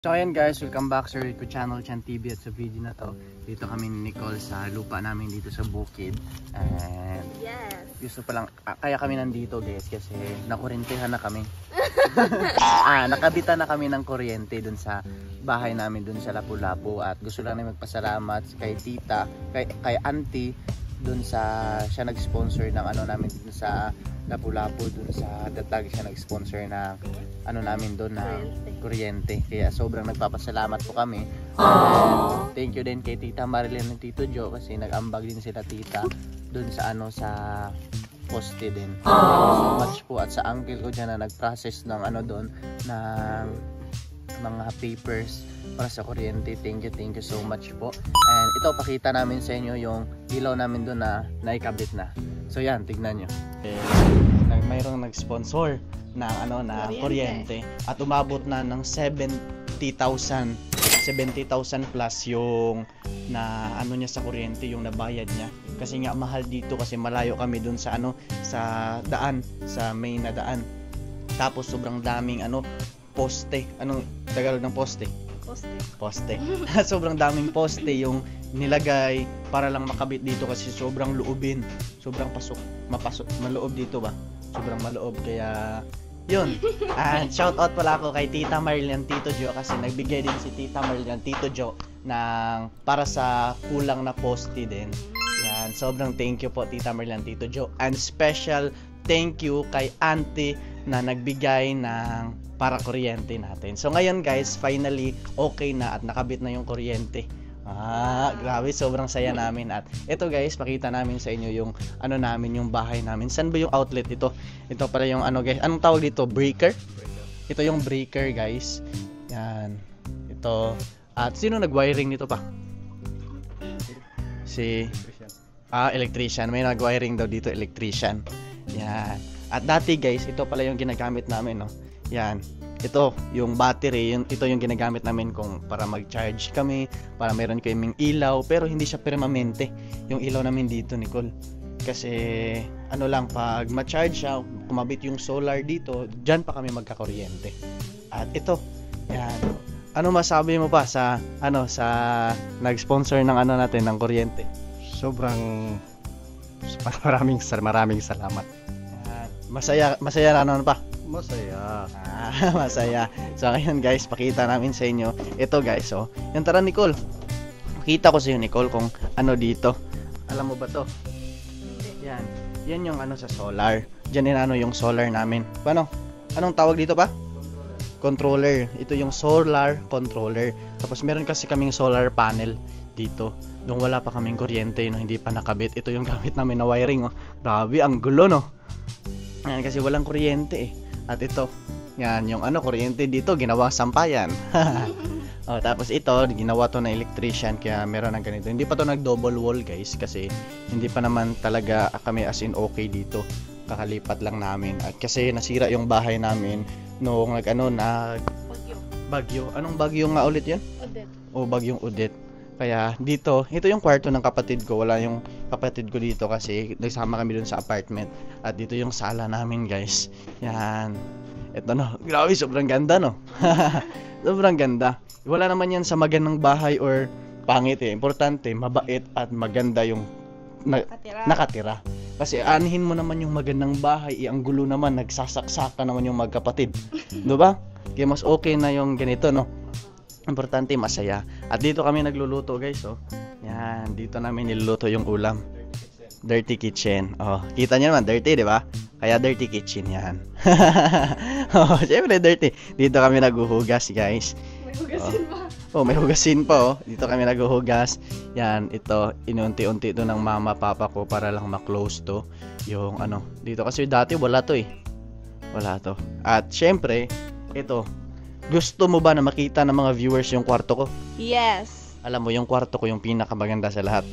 So ayan guys, welcome back sa Rico Channel, Chan TV. At sa video na to, dito kami ni Nicole sa lupa namin dito sa bukid. And yes, gusto pa lang, kaya kami nandito guys kasi nakurentehan na kami. Nakabitan na kami ng kuryente dun sa bahay namin dun sa Lapu-Lapu. At gusto lang namin magpasalamat kay tita, kay auntie dun sa siya nag-sponsor ng ano namin dun sa Lapu-Lapu, dun sa Datag siya nag-sponsor ng ano namin dun na kuryente. Kaya sobrang nagpapasalamat po kami. And thank you din kay Tita Marilyn and Tito Joe kasi nag-ambag din sila tita dun sa ano sa poste din. Thank you so much po. At sa uncle ko dyan na nag-process ng ano dun ng mga papers para sa kuryente. Thank you so much po. And ito pakita namin sa inyo yung ilaw namin dun na naikabit na. So yan, tignan nyo. Mayroong nag-sponsor ng ano na kuryente at umabot na ng 70,000 plus yung na ano niya sa kuryente, yung nabayad niya. Kasi nga mahal dito kasi malayo kami dun sa ano sa daan, sa main na daan. Tapos sobrang daming ano poste. Anong Tagalog ng poste? Poste. Sobrang daming poste yung nilagay para lang makabit dito kasi sobrang luubin. Sobrang maloob dito ba? Sobrang maloob kaya yun. And shout out pala ako kay Tita Marilyn, Tito Joe kasi nagbigay din si Tita Marilyn, Tito Joe ng para sa kulang na poste din. Yan, sobrang thank you po Tita Marilyn, Tito Joe. And special thank you kay Auntie na nagbigay ng para kuryente natin. So ngayon guys, finally okay na at nakabit na yung kuryente. Grabe, sobrang saya namin. At ito guys, pakita namin sa inyo yung ano namin, yung bahay namin. Saan ba yung outlet ito? Ito pala yung ano guys, anong tawag dito? Breaker? Ito yung breaker guys. Yan. Ito. At sino nag-wiring nito pa? Si electrician. May nag-wiring daw dito, electrician. Yan. At dati guys, ito pala yung ginagamit namin, no. Yan. Ito, yung battery, ito yung ginagamit namin kung para mag-charge kami, para meron kaming ilaw, pero hindi siya permanente. Yung ilaw namin dito, Nicole. Kasi ano lang, pag ma-charge siya, kumabit yung solar dito, dyan pa kami magkakuryente. At ito, yan. Ano masabi mo pa sa ano sa nag-sponsor ng ano natin ng kuryente? Sobrang maraming salamat. Masaya na ano pa? Masaya. Masaya. So ngayon guys, pakita namin sa inyo. Ito guys, oh. Yan, tara Nicole. Pakita ko sa iyo Nicole kung ano dito. Alam mo ba to? Yan. Yan yung ano sa solar. Diyan din ano yung solar namin. Paano? Anong tawag dito pa? Controller. Ito yung solar controller. Tapos meron kasi kaming solar panel dito. Doon wala pa kaming kuryente, no, hindi pa nakabit. Ito yung gamit namin na wiring, oh. Grabe, ang gulo, no. Yan, kasi walang kuryente eh. At ito, yan yung ano kuryente dito, ginawang sampayan. Tapos ito, ginawa to na electrician kaya meron ng ganito. Hindi pa to nag double wall guys kasi hindi pa naman talaga kami as in okay dito. Kakalipat lang namin. At kasi nasira yung bahay namin noong bagyo. Anong bagyo nga ulit yan? Odette. Bagyong Odette. Kaya dito, ito yung kwarto ng kapatid ko. Wala yung kapatid ko dito kasi nagsama kami dun sa apartment. At dito yung sala namin guys. Yan. Ito no. Grabe, sobrang ganda no. Sobrang ganda. Wala naman yan sa magandang bahay or pangit eh. Importante, mabait at maganda yung nakatira. Kasi anihin mo naman yung magandang bahay. Ang gulo naman, nagsasaksakan naman yung magkapatid. Diba? Kaya mas okay na yung ganito no. Importante masaya. At dito kami nagluluto guys, oh. Yan, dito namin niluluto yung ulam. Dirty kitchen. Oh, kita niyo naman dirty, 'di ba? Kaya dirty kitchen 'yan. Syempre dirty. Dito kami naghuhugas, guys. May hugasin pa. May hugasin pa, oh. Dito kami naghuhugas. Yan, ito inunti-unti to ng mama papa ko para lang ma-close to yung ano. Dito kasi dati wala to eh. Wala to. At syempre, ito. Gusto mo ba na makita ng mga viewers yung kwarto ko? Yes. Alam mo, yung kwarto ko yung pinakamaganda sa lahat.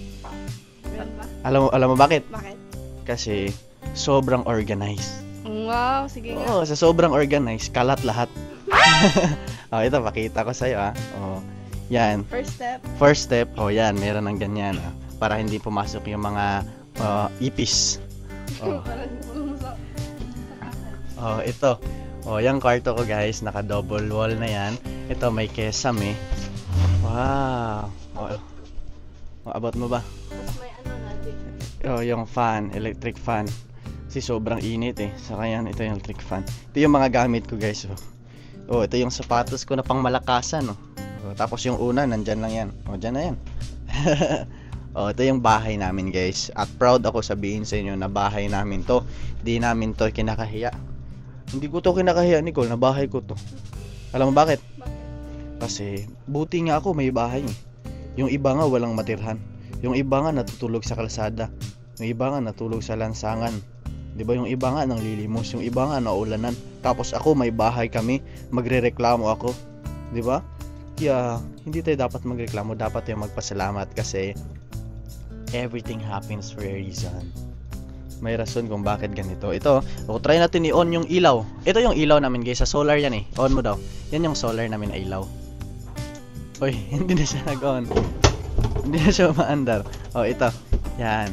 Meron ba? Alam mo bakit? Bakit? Kasi sobrang organized. Wow, sige nga. Sa sobrang organized, kalat lahat. Ito, pakita ko sa'yo, yan. First step, yan, meron ng ganyan, para hindi pumasok yung mga ipis. Ito. Yung kwarto ko guys, naka double wall na yan. Ito may kesam eh. Wow. Abot mo ba? Mas may ano natin. Oh, yung fan, electric fan. Kasi sobrang init eh. Saka yan, ito yung electric fan. Ito yung mga gamit ko guys. Oh, ito yung sapatos ko na pang malakasan. Oh, tapos yung una, nandyan lang yan. Oh, dyan na yan. Oh, ito yung bahay namin guys. At proud ako sabihin sa inyo na bahay namin to. Di namin to kinakahiya. Hindi ko to kinakahiya, Nicole, na bahay ko to. Alam mo bakit? Kasi buti nga ako may bahay. Yung iba nga walang matirhan. Yung iba nga natutulog sa kalsada. Yung iba nga natulog sa lansangan. 'Di ba? Yung iba nga nang lilimos, yung iba nga naulanan. Tapos ako may bahay kami, magrereklamo ako. 'Di ba? Kaya hindi tayo dapat magreklamo, dapat tayo magpasalamat kasi everything happens for a reason. May rason kung bakit ganito. Ito, try natin i-on yung ilaw. Ito yung ilaw namin guys, sa solar yan eh. On mo daw. Yan yung solar namin na ilaw. Uy, hindi na siya nag-on. Hindi na siya umaandar. Oh, ito. Yan.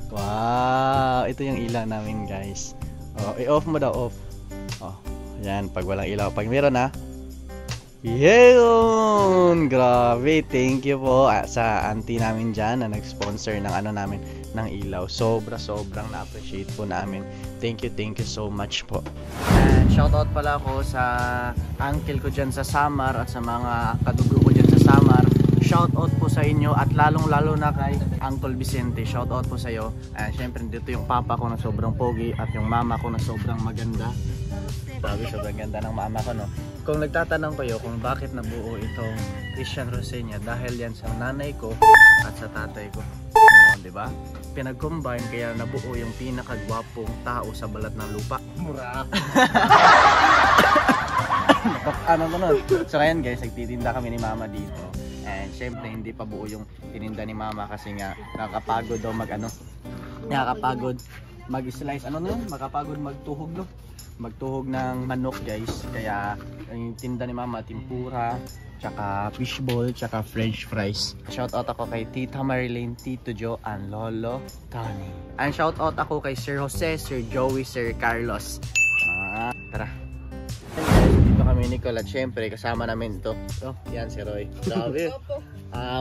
Wow, ito yung ilaw namin guys. Oh, i-off mo daw, off. Oh, yan, pag walang ilaw. Pag meron na, yun! Grabe, thank you po sa auntie namin dyan na nag-sponsor ng ano namin, ng ilaw. Sobrang na-appreciate po namin. Thank you so much po. And shoutout pala ako sa uncle ko dyan sa Samar at sa mga kadugo ko dyan sa Samar. Shoutout po sa inyo at lalong-lalo na kay Uncle Vicente. Shoutout po sa iyo. And syempre dito yung papa ko na sobrang pogi at yung mama ko na sobrang maganda. Sabi, sobrang ganda ng mama ko, no? Kung nagtatanong kayo kung bakit nabuo itong Christian Rosenia, dahil yan sa nanay ko at sa tatay ko. Di ba? Pinag-combine kaya nabuo yung pinakagwapong tao sa balat ng lupa. Mura. Ano ba nun? So ngayon guys, nagtitinda kami ni mama dito. And syempre hindi pa buo yung tininda ni mama kasi nga nakakapagod daw nakakapagod mag-slice. Ano nun? Makapagod magtuhog, no? Magtuhog ng manok guys. Kaya yung tinda ni mama, tempura, tsaka fishball, tsaka french fries. Shoutout ako kay Tita Marilyn, Tito Joe, and Lolo Tony. And shoutout ako kay Sir Jose, Sir Joey, Sir Carlos. Tara. Dito kami ni Nicole at syempre kasama namin ito. Oh, yan si Roy. Grabe.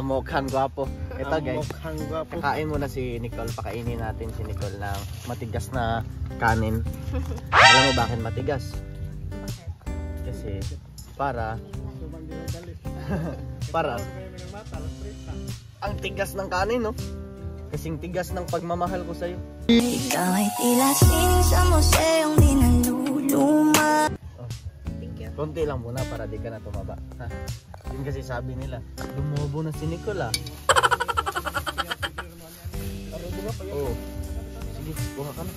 Mukhang gwapo. Ito guys, kain muna si Nicole. Pakainin natin si Nicole ng matigas na kanin. Alam mo bakit matigas? Kasi para ang tigas ng kanin, no? Kasing tigas ng pagmamahal ko sa'yo. Ikaw ay tila sa museong di naluluma. Konti lang muna para di ka na tumaba. Yun kasi sabi nila, lumobo na si Nicole ah. Oo. Sige, buka ka na.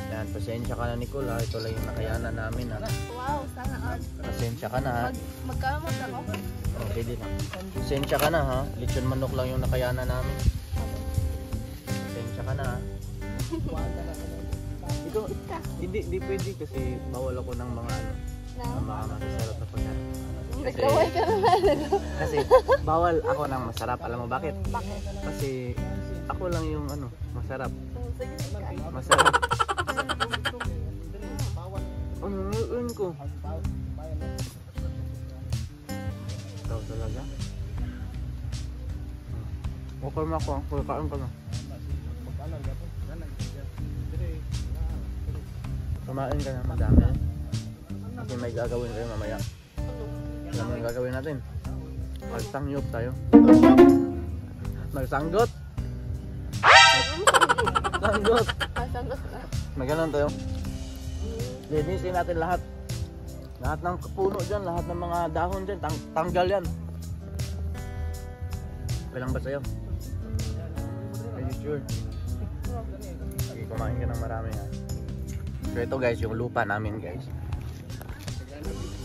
Yan, pasensya ka na Nicole ha. Ito lang yung nakayanan namin ha. Wow, sana all. Pasensya ka na ha. Magkamot ako. Oh, pwede na. Pasensya ka na ha. Lechon manok lang yung nakayanan namin. Pasensya ka na ha. Ito, hindi pwede kasi bawal ako ng mga mga masasarap na pagkain. Nagkaway ka naman. Kasi bawal ako ng masarap. Alam mo bakit? Bakit? Kasi ako lang yung masarap. Sige, Masarap. Ano yun ko? Ikaw talaga? Okay na ako. Kain ka na. Kumain ka na madami. Kasi may gagawin kayo mamaya. Alam mo yung gagawin natin? Magsangyop tayo. Magsanggot! Sanggot! Sagot na. Maganon tayo. Linisin natin lahat. Lahat ng puno dyan, lahat ng mga dahon dyan, tanggal yan. Kailang ba sa'yo? Are you sure? Okay, kumain ka ng marami ha. So ito guys, yung lupa namin guys.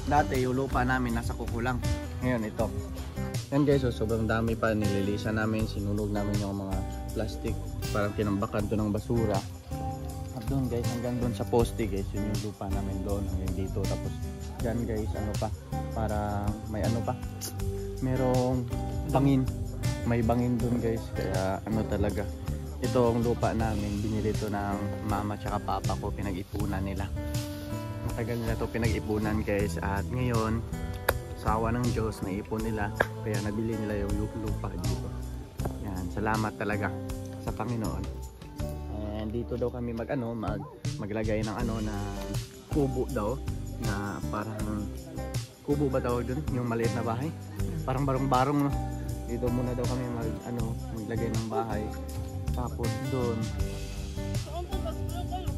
Dati yung lupa namin nasa kukulang. Ngayon ito. Yan guys, so sobrang dami pa. Nililisan namin, sinunog namin yung mga plastic. Parang tinambakan to ng basura. At doon guys, hanggang doon sa poste guys, yun yung lupa namin doon hanggang dito. Tapos dyan guys, ano pa, para may ano pa, merong bangin. May bangin doon guys, kaya ano talaga. Ito ang lupa namin, binili to ng mama tsaka papa ko, pinag-ipunan nila. Matagal nila to pinag-ipunan guys, at ngayon sa awa ng Diyos naipon nila, kaya nabili nila yung lupa dito. Yan, salamat talaga sa Panginoon. And dito daw kami maglagay ng na kubo daw, na parang kubo ba tawag dun, yung maliit na bahay, parang barong-barong, no? Dito muna daw kami maglagay ng bahay, tapos doon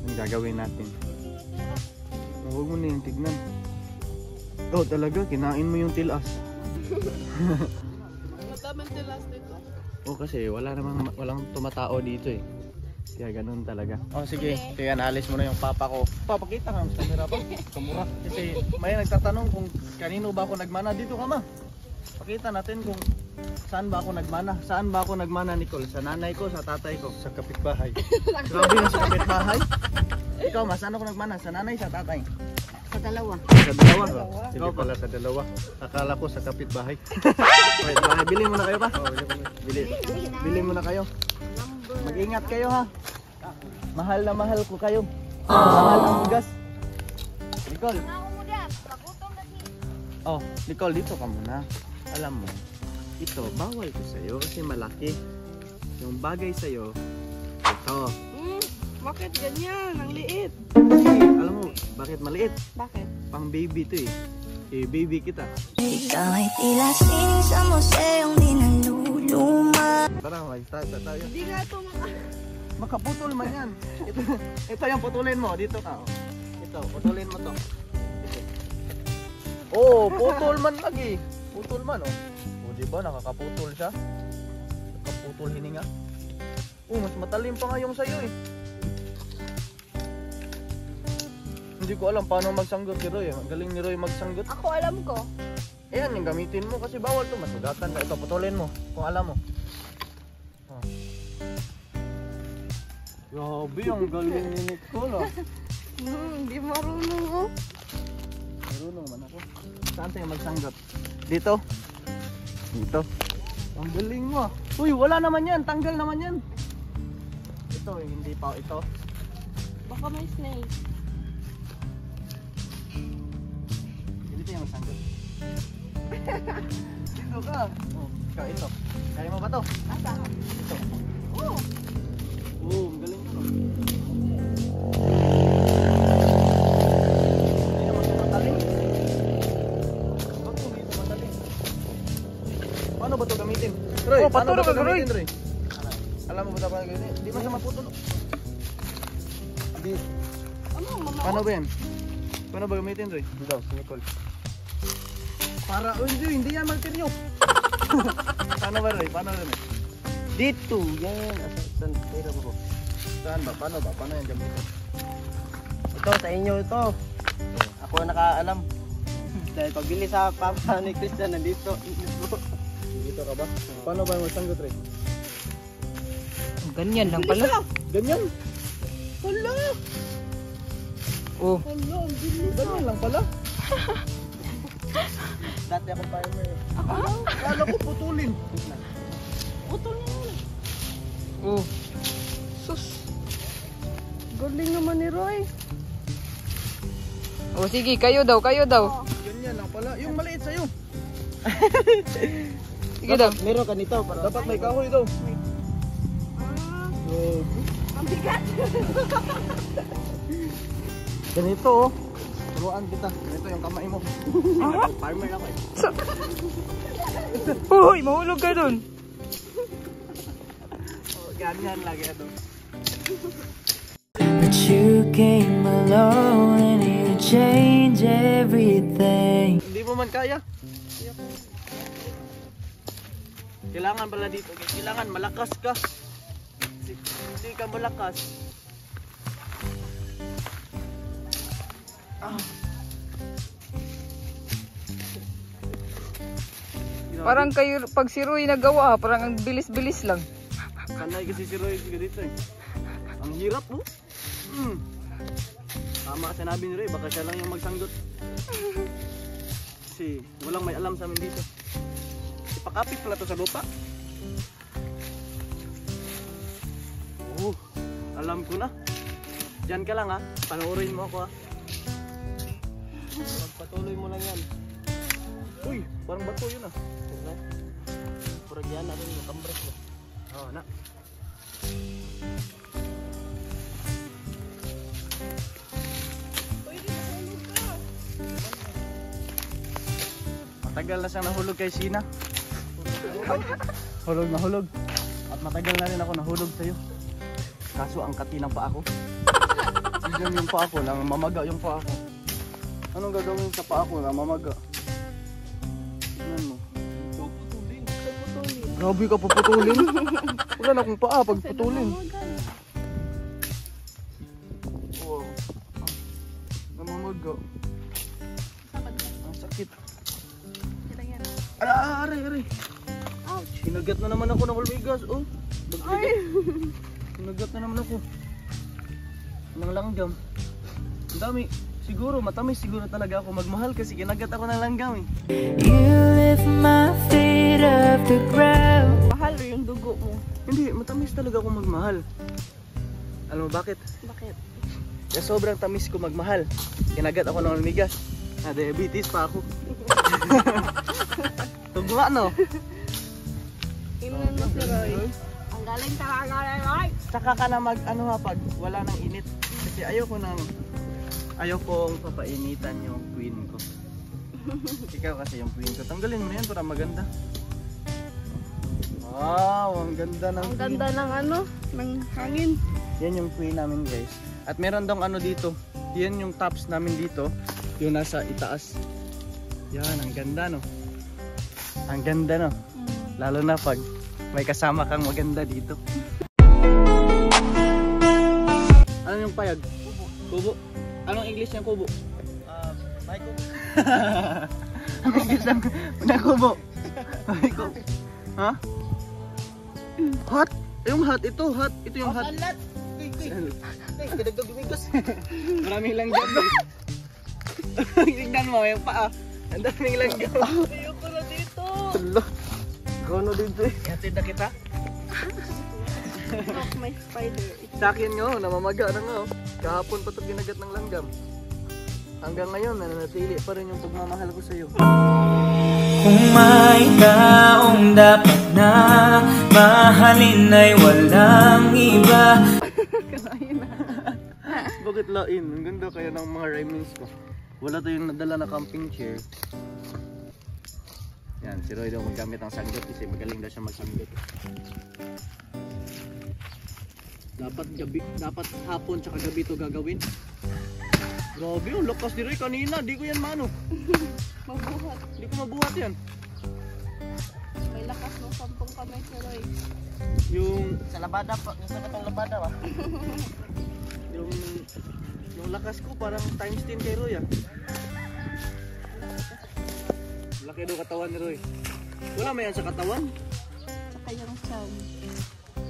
yung gagawin natin. Huwag mo na yung tignan. Oh, talaga, kinain mo yung tilas. Matamang tilas dito. Oh, kasi walang tumatao dito eh. Kaya ganun talaga. Oh, sige. Kaya naalis mo na yung papa ko. Papakita ka sa camera pa. Kamura. Kasi may nagtatanong kung kanino ba ako nagmana. Dito ka ma. Pakita natin kung saan ba ako nagmana. Saan ba ako nagmana, Nicole? Sa nanay ko, sa tatay ko? Sa kapitbahay. Grabe yung sa kapitbahay. Ikaw ma, saan ako nagmana? Sa nanay, sa tatay? Sa dalawa. Sa dalawa. Hindi Ikaw pa. pala sa dalawa. Akala ko sa kapitbahay. Wait, bili mo na kayo pa? Bili mo na kayo. Mag-ingat kayo ha. Mahal na mahal ko kayo. Mahal ang bigas. Nicole. Oh, Nicole, dito ka muna. Alam mo, ito, bawal ko sa'yo kasi malaki. Yung bagay sa'yo, ito. Bakit ganyan? Ang liit. Kasi, alam mo, bakit maliit? Bakit? Pang baby to eh. Eh, baby kita. Ikaw ay tila sining sa museong di naluluma. Tara, mag-start na tayo. Hindi nga ito Makaputol man yan. Ito yung putulin mo. Dito ka. Oh. Ito, putulin mo to. Oh, putol man lagi. Putol man oh. Oh, di ba nakakaputol siya? Nakaputol hininga. Oh, mas matalim pa nga yung sayo eh. Hindi ko alam paano magsanggot si Roy. Ang galing ni Roy magsanggot. Ako alam ko. Ayan, yung gamitin mo kasi bawal to. Masugatan ka. Ito, putulin mo. Kung alam mo. Oh. Grabe, ang galing ni Nicole ah. Hindi marunong oh. Marunong man ako. Saan tayo magsanggot? Dito? Dito? Ang galing mo ah. Uy, wala naman yan. Tanggal naman yan. Ito, hindi pa. Ito. Baka may snake. Dito yung magsanggot. Dito ka. Oh, ito. Kaya mo ba to? Asa? Ito. Oh. Oh, ang galing mo. Hindi naman siya mataling. Ba't kung dito mataling? Paano ba ito gamitin? Roy, Oh, paano ba ito paturo ka, Roy. gamitin, Roy? Alam mo ba ito paano gamitin? Di ba siya maputol? Di. Ano? Mama? Paano ba yan? Paano ba gamitin, Roy? Hindi daw, si Nicole. Para, oh, hindi yan martiryo. Paano ba, Roy? Paano ba? Dito, yan. Saan tira mo ko? Saan ba? Paano ba? Paano yan gamitin? Ito, sa inyo ito. Ako ang nakaalam. Dahil pagbili sa papa ni Christian, nandito. Dito ka ba? Paano ba yung magsanggot, Roy? Ganyan lang pala. Ganyan. Hala! Oh, Hala, ang bilis. Ganyan lang pala. Dati ako farmer. Kala ko putulin. Utol na yun. oh. Sus. Galing naman ni Roy. Oh, sige, kayo daw, kayo daw. Ganyan lang pala. Yung maliit sa'yo. Sige daw. Meron ka nito. Dapat may kahoy daw. Oh. Ang bigat. Ganito oh. Turuan kita. Ganito yung kamay mo. Farmer ako eh. Uy, mahulog ka dun. Oh, ganyan lagi ito. But you came along and you changed everything. Hindi mo man kaya. Kailangan pala dito. Kailangan malakas ka. Hindi ka malakas. Ah. Parang kayo, pag si Roy nagawa, parang ang bilis-bilis lang. Sanay kasi si Roy dito eh. Ang hirap mo. Tama sinabi ni Roy, baka siya lang yung magsanggot. Kasi walang may alam sa amin dito. Ipakapit pala to sa lupa. Oh, alam ko na. Diyan ka lang ha. Panoorin mo ako ha. Pagpatuloy mo lang yan. Uy, parang bato yun ah. Diba? Purag yan na rin yung kambres mo. Oo na. Matagal na siyang nahulog kay Sina. Hulog na hulog. At matagal na rin ako nahulog sa'yo. Kaso ang kati ng paa ko. Tignan yung paa ko, mamaga yung paa ko. Anong gagawin sa paa ko? Mamaga. Tignan mo. Grabe ka puputulin. Wala na akong paa pag putulin. Wow. Namamaga. Ang sakit. Aray. Ouch. Hinagat na naman ako ng hulmigas. Oh. Ay. Hinagat na naman ako. Ng langgam. Ang dami. Siguro, matamis siguro talaga ako magmahal kasi kinagat ako ng langgam eh. You lift my feet off the ground. Mahal yung dugo mo. Hindi, matamis talaga ako magmahal. Alam mo bakit? Bakit? Kaya sobrang tamis ko magmahal. Kinagat ako ng hulmigas. Na diabetes pa ako. Tugma no? Ilan mo si Roy? Ang galing talaga ni Roy. Saka ka na mag ano ha pag wala nang init. Kasi ayokong papainitan yung queen ko. Ikaw kasi yung queen ko. Tanggalin mo na yan para maganda. Wow, ang ganda ng Ang queen. ganda ng ano, ng hangin. Yan yung queen namin guys. At meron dong ano dito. Yan yung tops namin dito. Yung nasa itaas. Yan, ang ganda no. Ang ganda no. Lalo na pag may kasama kang maganda dito. Ano yung payag? Kubo. Anong English ng kubo? Michael. Anong English ng kubo? Michael. Ha? Hot? Yung hot ito, hot. Ito yung hot. Salat! Kadagdag lumigos. Maraming langgam. Tignan mo yung paa. Ang daming langgam. Ayoko na dito. Hala. Kono dito eh. Hatid na kita. Look, may spider. Sa akin nga, namamaga na nga. Kahapon pa ito ginagat ng langgam. Hanggang ngayon, nananatili pa rin yung pagmamahal ko sa'yo. Kung may taong dapat na mahalin ay walang iba. Bakit lain? Ang ganda kaya ng mga rhymings ko. Wala tayong nadala na camping chair. Yan, si Roy daw maggamit ng sanggot kasi magaling daw siya magsanggot. Dapat hapon tsaka gabi ito gagawin. Grabe, ang lakas ni Roy kanina. Di ko yan mano. Mabuhat. Di ko mabuhat yan. May lakas ng 10 kamay si Roy. Yung Sa labada pa. Sa katong labada ba? yung lakas ko parang times 10 kay Roy ah. Laki daw katawan ni Roy. Wala may yan sa katawan. Tsaka yung chan.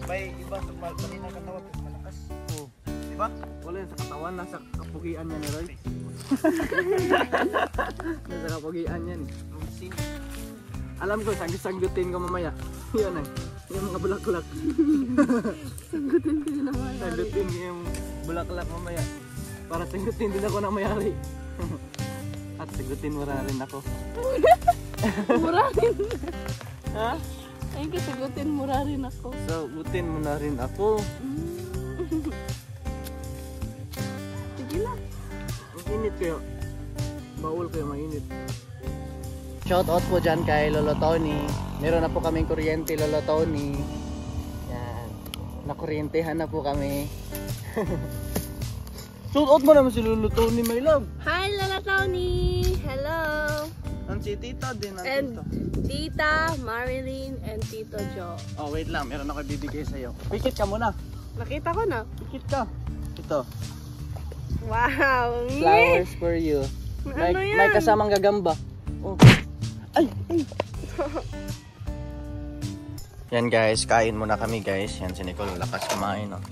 May iba sa kanina katawan malakas. Oh. Diba? Wala yan sa katawan, nasa kapugian niya ni Roy. Nasa kapugian niya ni. Alam ko, sanggutin ko mamaya. Yan eh. Yung mga bulaklak. Sanggutin ko yun naman. Sanggutin ko yung bulaklak mamaya. Para sanggutin din ako ng mayari. At sanggutin mo rin ako. Mura rin. Ha? Ayun ka, sagutin mura rin ako. Sanggutin mo na rin ako. Sige na. Ang init kayo. Bawal kayo mainit. Shout out po dyan kay Lolo Tony. Meron na po kaming kuryente, Lolo Tony. Yan. Nakuryentehan na po kami. Shout out mo naman si Lolo Tony, my love. Hi, Lola Tony! Hello! Ang si Tita din. And Tita, Marilyn, and Tito Joe. Oh, wait lang. Meron ako bibigay sa'yo. Pikit ka muna. Nakita ko na. Pikit ka. Ito. Wow! Flowers for you. May, Ano yan? may kasamang gagamba. Oh. Ay! Yan guys, kain muna kami guys. Yan si Nicole, lakas kumain. Oh.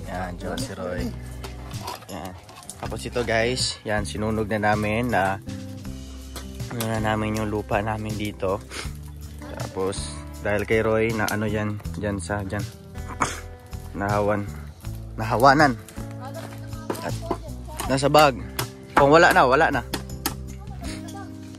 Yan, Diyos si Roy. Yan. Tapos ito guys, yan sinunog na namin na namin yung lupa namin dito. Tapos dahil kay Roy na ano yan, dyan nahawanan. At nasa bag. Kung wala na, wala na.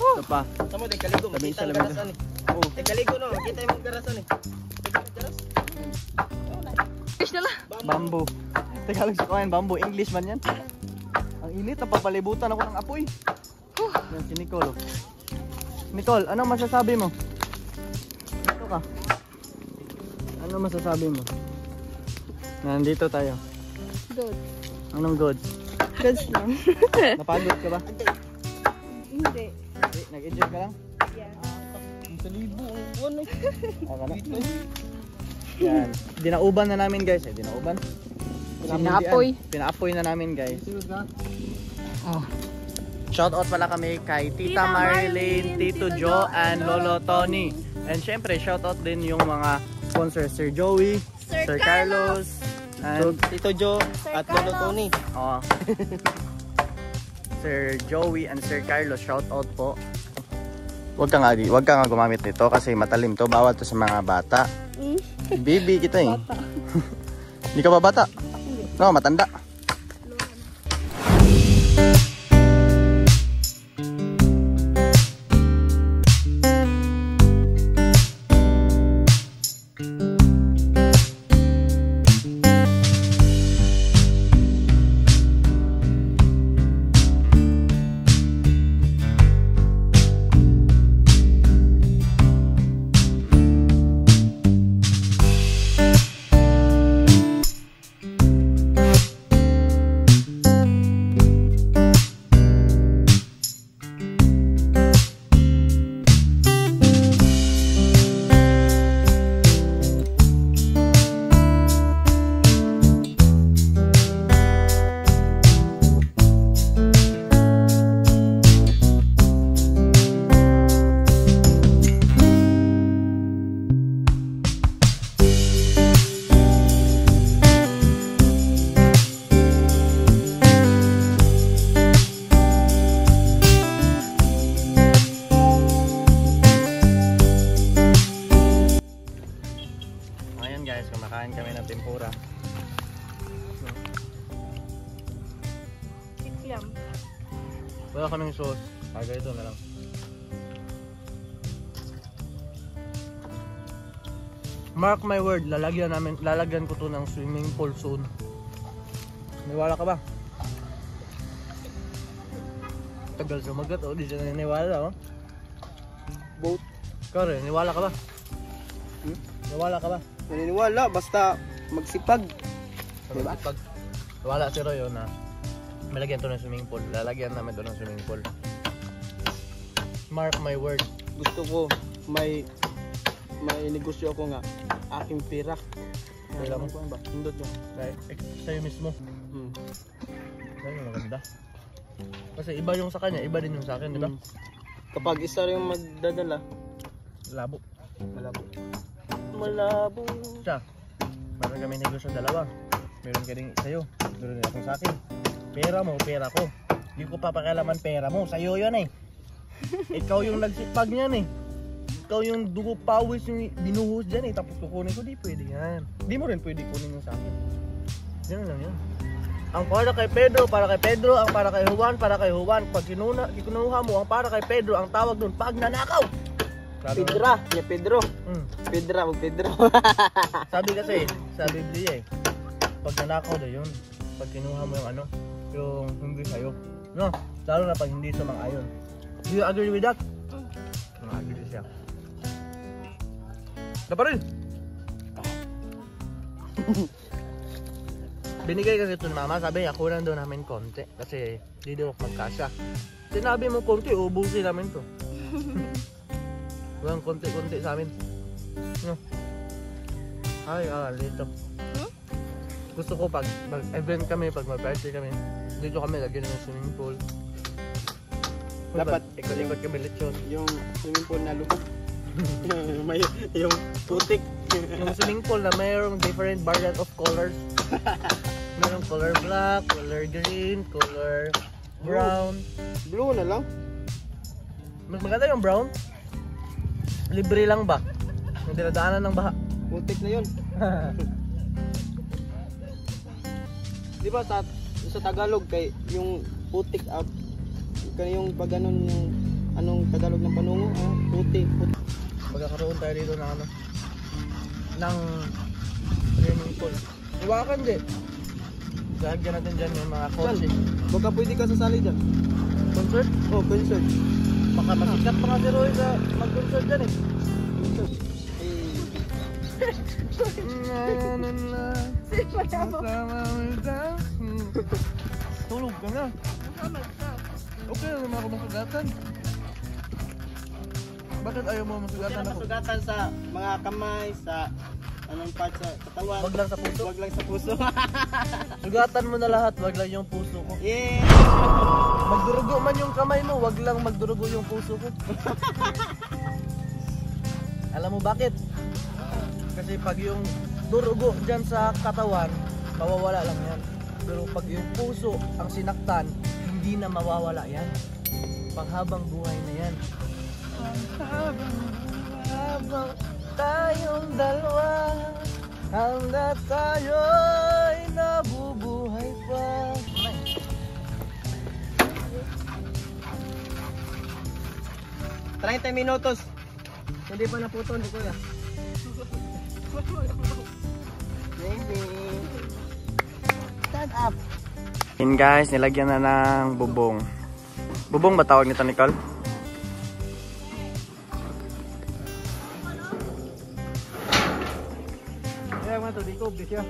Ito pa. Tama, di kaligo. Makita ang garasan eh. Oo. Di kaligo no, makita yung garasan eh. Fish na lang. Bamboo. Tagalog sa kuhain, bamboo. English man yan. Ang init, napapalibutan ako ng apoy. Yan si Nicole. Nicole, anong masasabi mo? Dito ka. Ano masasabi mo? Nandito tayo. Good. Anong good? Goods lang. Napagod ka ba? Hindi. Nag-enjoy ka lang? Yeah. Sa libo. Ano? Aka na. Yan. Dinauban na namin guys. Dinauban. Pinaapoy. Pinaapoy na namin guys. Oh. Shoutout pala kami kay Tita Marilyn, Tito Joe, and Lolo Tony. And syempre, shoutout din yung mga sponsors, Sir Joey, Sir Carlos, and Tito Joe at Lolo Tony. oh, Sir Joey and Sir Carlos, shoutout po. Wag ka nga gumamit nito kasi matalim to, bawal to sa mga bata. Baby kita eh. Hindi ka ba bata? No, matanda. Kumakain kami ng tempura. Kikiam. Wala kaming sauce. Kaya ito na lang. Mark my word, lalagyan ko to ng swimming pool soon. Niwala ka ba? Tagal sumagat, oh, di siya naniwala, oh. Boat. Kare, niwala ka ba? Niwala ka ba? Naniniwala, basta magsipag. Diba? Pag wala si Roy na malagyan to ng swimming pool, lalagyan namin to ng swimming pool. Mark my word. Gusto ko may negosyo ako nga aking pera. Pera mo? ba? Hindot mo. Right? Sa'yo mismo. Ayun, maganda. Kasi iba yung sa kanya, iba din yung sa akin, di ba? Kapag isa rin yung magdadala, Labo. malabo. Malabo. Siya, meron kami negosyo dalawa. Meron ka din sa'yo, meron din ako sa akin. Pera mo, pera ko. Hindi ko papakialaman pera mo, sa'yo yun eh. Ikaw yung nagsipag niyan eh. Ikaw yung dugo pawis yung binuhos dyan eh. Tapos kukunin ko, di pwede yan. Di mo rin pwede kunin yung sa akin. Yan lang yun. Ang para kay Pedro, para kay Pedro. Ang para kay Juan, para kay Juan. Pag kinuha mo, ang para kay Pedro, ang tawag doon, pagnanakaw. Pedra, ya Pedro. Pedra, Pedro. Sabi kasi, sa Biblia eh, pag nanakaw daw yun, pag kinuha mo yung ano, yung hindi sa'yo. No, lalo na pag hindi sumang-ayon. Do you agree with that? Agree siya. Na pa rin! Binigay kasi ito ni mama, sabi niya, kunan daw namin konti. Kasi di daw magkasya. Sinabi mo konti, ubusin namin to. Walang konti-konti sa amin. No. Ay, dito. Gusto ko pag event kami, pag mag-party kami, dito kami lagyan ng swimming pool. Dapat ikot-ikot kami lechon. Yung swimming pool na lubog. May yung putik. Yung swimming pool na mayroong different variant of colors. Mayroong color black, color green, color brown. Blue na lang. Mas maganda yung brown. Libre lang ba? Yung dinadaanan ng baha. Putik na yun. Di ba sa Tagalog kay yung putik up, kaya yung pag ganun yung anong Tagalog ng panungo? Puti. Magkakaroon tayo dito ng ano, ng swimming pool. Iwakan din. Gagyan natin dyan yung mga kotse. Baka pwede ka sasali dyan. Concert? Oh, concert. Baka masikat pa nga si Roy sa mag-concert dyan eh. Concert. Tulog ka na. Okay na naman ako masugatan. Bakit ayaw mo masugatan ako? Masugatan sa mga kamay, sa anong part sa katawan. Wag lang sa puso. Wag lang sa puso. Sugatan mo na lahat, wag lang yung puso ko. Yeah. Magdurugo man yung kamay mo, wag lang magdurugo yung puso ko. Alam mo bakit? Kasi pag yung durugo dyan sa katawan, mawawala lang yan. Pero pag yung puso ang sinaktan, hindi na mawawala yan. Panghabang buhay na yan. Panghabang tayong dalawa, hanggat tayo'y nabubuhay pa. 30 minutos. Hindi pa naputol, di kuya. Baby. Stand up. Yun guys, nilagyan na ng bubong. Bubong ba tawag nito, Nicole? Yeah, mga to, di ko, bisya.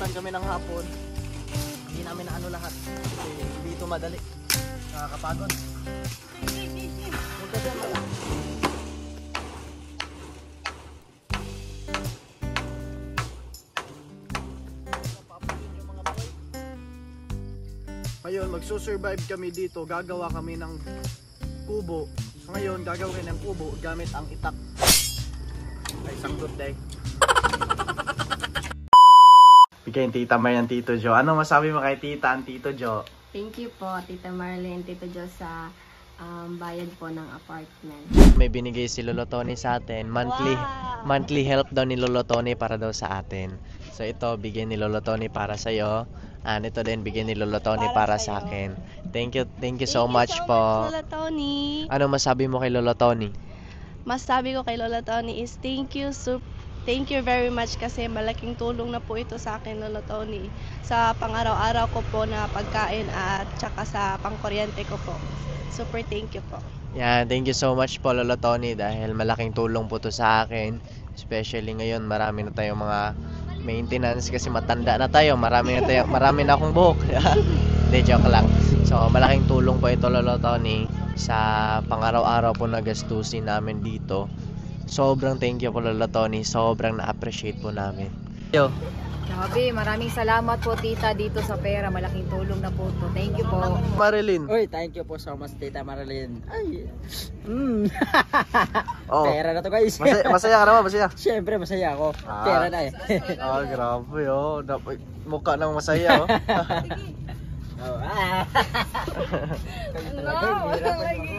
Kami ng hapon, hindi namin na ano lahat kasi hindi ito madali, nakakapagod. Punta dyan pala. Ngayon magsusurvive kami dito, gagawa kami ng kubo. Ngayon gagawin ng kubo gamit ang itak. Ay, sanggot day. Bigay Tita Mar yan, Tito Jo. Ano masabi mo kay Tita ang Tito Jo? Thank you po, Tita Marlene, Tito Jo, sa bayad po ng apartment. May binigay si Lolo Tony sa atin. Monthly help daw ni Lolo Tony para daw sa atin. So ito, bigay ni Lolo Tony para sa iyo. And ito din, bigay ni Lolo Tony para sa akin. Thank you so much po. Lolo Tony. Ano masabi mo kay Lolo Tony? Masabi ko kay Lolo Tony is thank you very much kasi malaking tulong na po ito sa akin, Lolo Tony, sa pang-araw-araw ko po na pagkain at tsaka sa pangkuryente ko po. Super thank you po. Yan, thank you so much po Lolo Tony dahil malaking tulong po to sa akin. Especially ngayon, marami na tayong mga maintenance kasi matanda na tayo. Marami na akong buhok. Hindi, joke lang. So, malaking tulong po ito Lolo Tony sa pang-araw-araw po na gastusin namin dito. Sobrang thank you po Lolo Tony. Sobrang na-appreciate po namin. Yo. Grabe, maraming salamat po tita dito sa pera. Malaking tulong na po to. Thank you po. Marilyn. Uy, thank you po so much, Tita Marilyn. Ay. Oh. Pera na to, guys. Masaya ka naman, masaya. Siyempre, masaya ako. Ah. Pera na eh. Grabe oh. Mukha nang masaya oh. Oh, ah. Ano? Wala lagi.